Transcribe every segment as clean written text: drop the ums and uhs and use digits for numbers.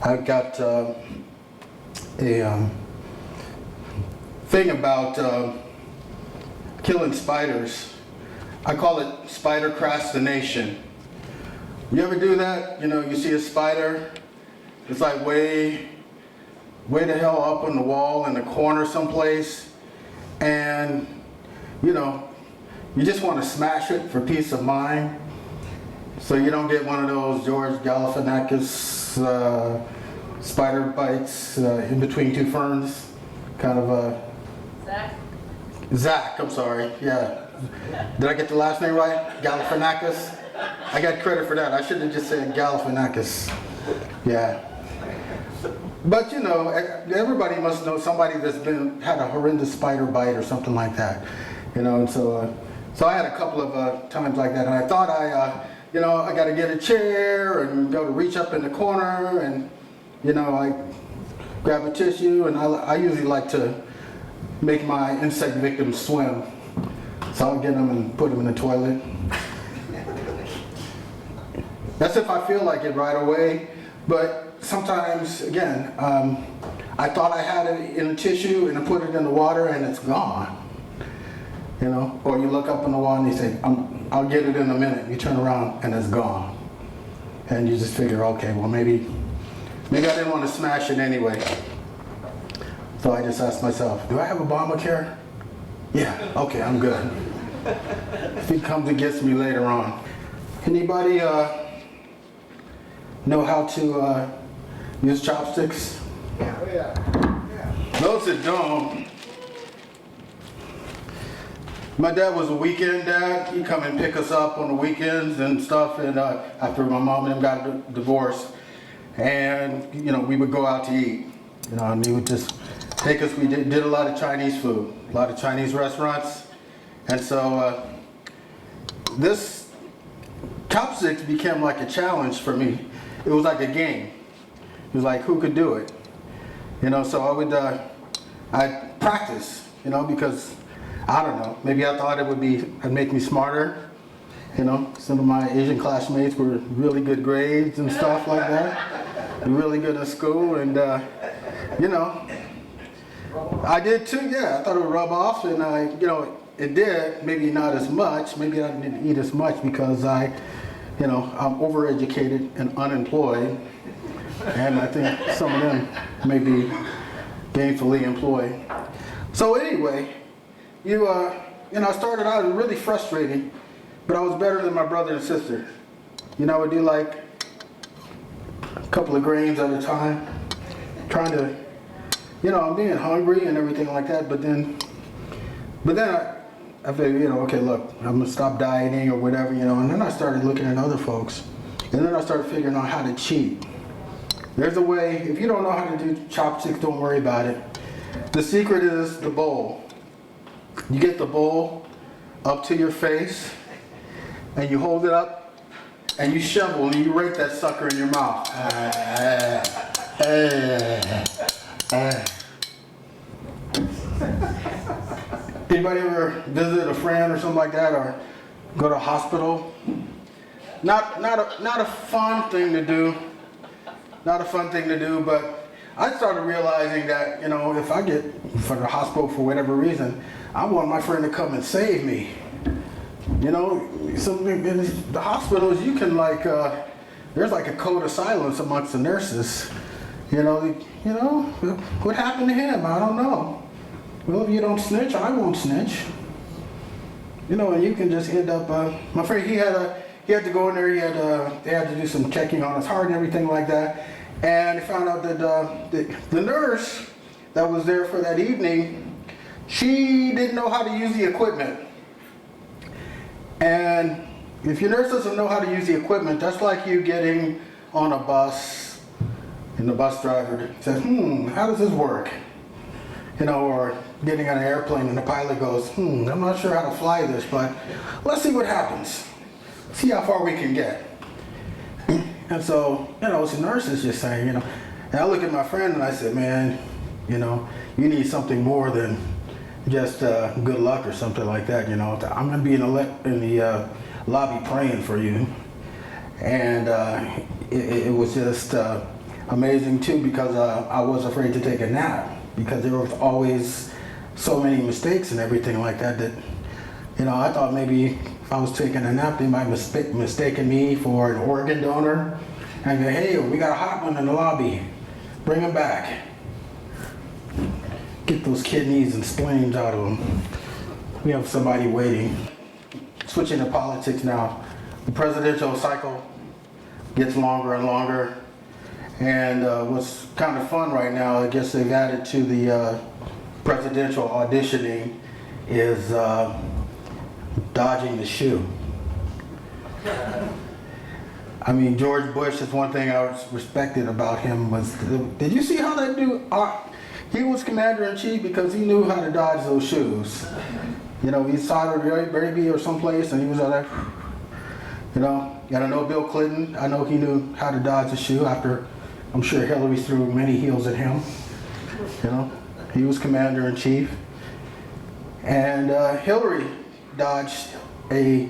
I've got a thing about killing spiders. I call it spider-crastination. You ever do that? You know, you see a spider, it's like way the hell up on the wall in the corner someplace, and you know, you just want to smash it for peace of mind, so you don't get one of those George Galifianakis spider bites in between two ferns, kind of a... Zach, I'm sorry, yeah. Did I get the last name right? Galifianakis? I got credit for that. I should have just said Galifianakis. Yeah. But you know, everybody must know somebody that's had a horrendous spider bite or something like that. You know, and so I had a couple of times like that, and I thought you know, I got to get a chair and go to reach up in the corner, and you know, I grab a tissue, and I usually like to make my insect victims swim. So I'll get them and put them in the toilet. That's if I feel like it right away, but sometimes, again, I thought I had it in a tissue and I put it in the water and it's gone. You know, or you look up in the wall and you say, I'll get it in a minute. You turn around and it's gone. And you just figure, okay, well maybe I didn't want to smash it anyway. So I just asked myself, do I have Obamacare? Yeah, okay, I'm good. If he comes and gets me later on. Anybody know how to use chopsticks? Yeah. Those that don't, my dad was a weekend dad. He'd come and pick us up on the weekends and stuff, and after my mom and him got divorced. And, you know, we would go out to eat. You know, and he would just take us, we did a lot of Chinese food, a lot of Chinese restaurants. And so this chopsticks became like a challenge for me. It was like a game. It was like, who could do it? You know, so I'd practice, you know, because, I don't know, maybe I thought it'd make me smarter. You know, some of my Asian classmates were really good grades and stuff like that. Really good at school, and, you know, I did too, yeah. I thought it would rub off, and you know, it did, maybe not as much. Maybe I didn't eat as much because I'm overeducated and unemployed. And I think some of them may be gainfully employed. So anyway, you know, I started out, it was really frustrating, but I was better than my brother and sister. You know, I would do like a couple of grains at a time, trying to, you know, I'm being hungry and everything like that, but then I figured, you know, okay, look, I'm gonna stop dieting or whatever, you know, and then I started looking at other folks, and then I started figuring out how to cheat. There's a way, if you don't know how to do chopsticks, don't worry about it. The secret is the bowl. You get the bowl up to your face, and you hold it up, and you shovel, and you rake that sucker in your mouth. Anybody ever visit a friend or something like that, or go to a hospital? Not a fun thing to do. Not a fun thing to do, but I started realizing that, you know, if I get from the hospital for whatever reason, I want my friend to come and save me. You know, in the hospitals, you can like, there's like a code of silence amongst the nurses. You know, what happened to him? I don't know. Well, if you don't snitch, I won't snitch. You know, and you can just end up, my friend, he had to go in there, they had to do some checking on his heart and everything like that. And they found out that the nurse that was there for that evening, she didn't know how to use the equipment. And if your nurse doesn't know how to use the equipment, that's like you getting on a bus and the bus driver says, how does this work? You know, or getting on an airplane and the pilot goes, I'm not sure how to fly this, but let's see what happens. See how far we can get. And so, you know, the nurse is just saying, you know, and I look at my friend and I said, man, you know, you need something more than just good luck or something like that, you know. I'm going to be in the lobby praying for you. And it was just, amazing too because I was afraid to take a nap because there was always so many mistakes and everything like that I thought maybe if I was taking a nap, they might mistaken me for an organ donor and go, hey, we got a hot one in the lobby, bring him back. Get those kidneys and spleens out of them. We have somebody waiting. Switching to politics now, the presidential cycle gets longer and longer. And what's kind of fun right now, I guess they've added to the presidential auditioning is dodging the shoe. I mean, George Bush is one thing I respected about him was, did you see how that dude, he was commander-in-chief because he knew how to dodge those shoes. He Saudi Arabia or someplace and he was out there, and I know Bill Clinton, I know he knew how to dodge the shoe after, I'm sure Hillary threw many heels at him. He was commander-in-chief. And Hillary dodged a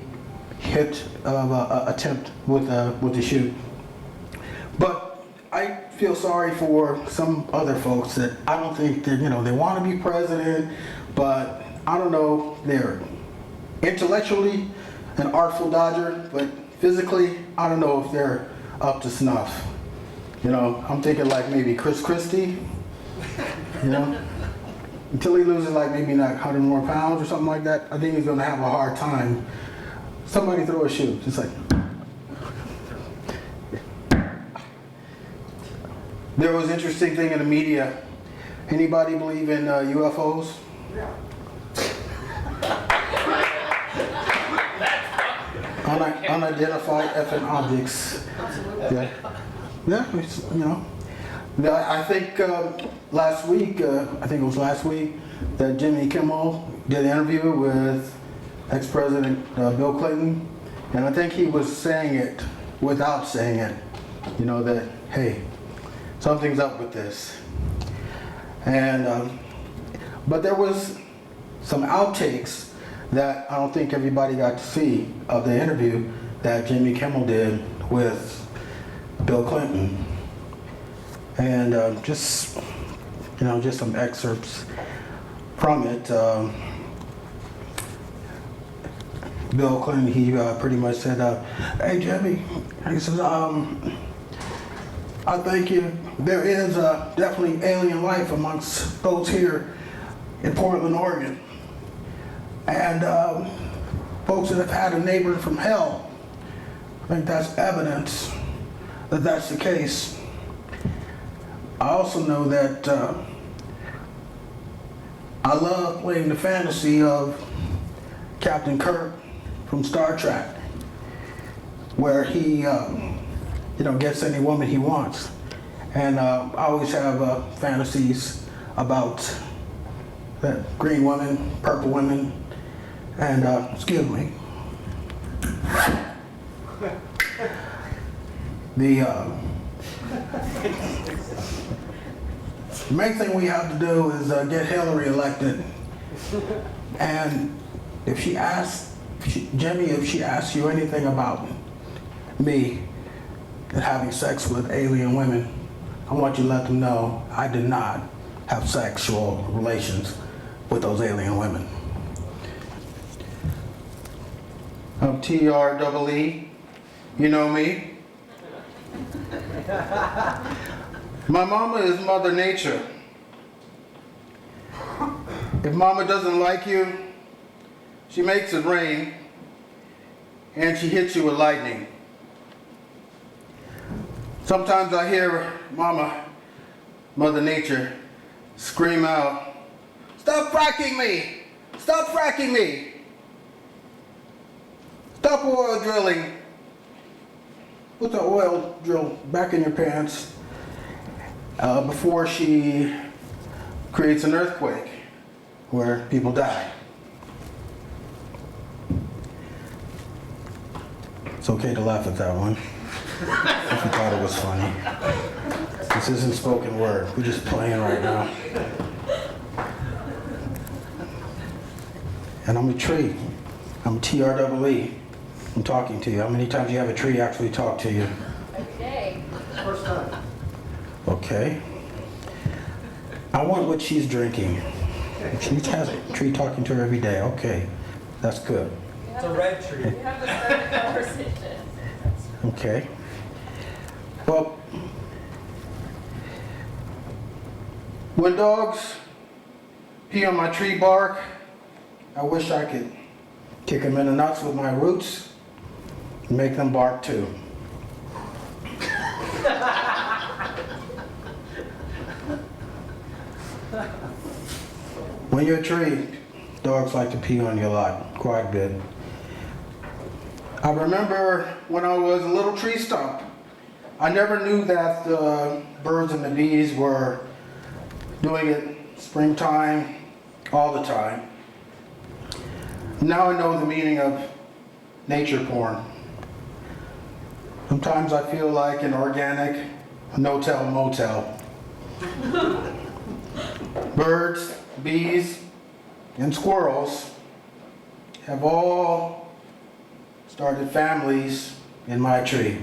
hit of attempt with the shoe. But I feel sorry for some other folks that I don't think that, they want to be president, but I don't know, they're intellectually an artful dodger, but physically, I don't know if they're up to snuff. I'm thinking like maybe Chris Christy, until he loses like maybe like 100 more pounds or something like that, I think he's gonna have a hard time. Somebody throw a shoe, just like. There was an interesting thing in the media. Anybody believe in UFOs? Yeah. Unidentified effing objects. Yeah. Yeah, I think last week, that Jimmy Kimmel did an interview with ex-President Bill Clinton, and I think he was saying it without saying it, that, hey, something's up with this. And, but there was some outtakes that I don't think everybody got to see of the interview that Jimmy Kimmel did with Bill Clinton. And just some excerpts from it. Bill Clinton, he pretty much said, hey Jimmy, he says, I think there is definitely alien life amongst those here in Portland, Oregon. And folks that have had a neighbor from hell, I think that's evidence that that's the case. I also know that I love playing the fantasy of Captain Kirk from Star Trek, where he gets any woman he wants. And I always have fantasies about that green woman, purple women, and excuse me. The main thing we have to do is get Hillary elected. And if she asks, Jimmy, if she asks you anything about me and having sex with alien women, I want you to let them know I did not have sexual relations with those alien women. I'm TREE, you know me. My mama is Mother Nature. If mama doesn't like you, she makes it rain and she hits you with lightning. Sometimes I hear mama, Mother Nature, scream out, "Stop fracking me! Stop fracking me! Stop oil drilling! Put the oil drill back in your pants," before she creates an earthquake where people die. It's okay to laugh at that one if you thought it was funny. This isn't spoken word. We're just playing right now. And I'm a tree. I'm TREE. I'm talking to you. How many times do you have a tree actually talk to you? Every day. First time. Okay. I want what she's drinking. She has a tree talking to her every day. Okay, that's good. It's a red tree. We have to start a conversation. Okay. Well, when dogs pee on my tree bark, I wish I could kick them in the nuts with my roots and make them bark too. When you're a tree, dogs like to pee on you a lot, quite good. I remember when I was a little tree stump, I never knew that the birds and the bees were doing it springtime, all the time. Now I know the meaning of nature porn. Sometimes I feel like an organic no-tell motel. Birds, bees, and squirrels have all started families in my tree.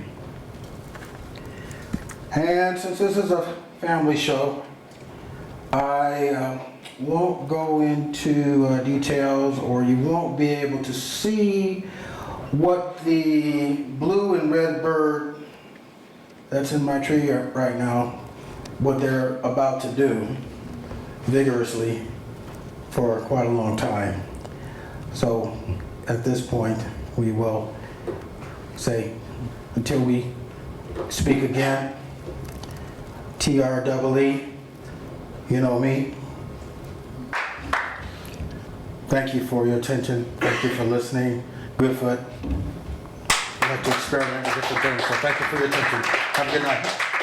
And since this is a family show, I won't go into details, or you won't be able to see what the blue and red bird that's in my tree right now, what they're about to do vigorously for quite a long time. So at this point, we will say, until we speak again, TREE, you know me. Thank you for your attention. Thank you for listening. Goodfoot. I like to experiment with different things, so thank you for your attention. Have a good night.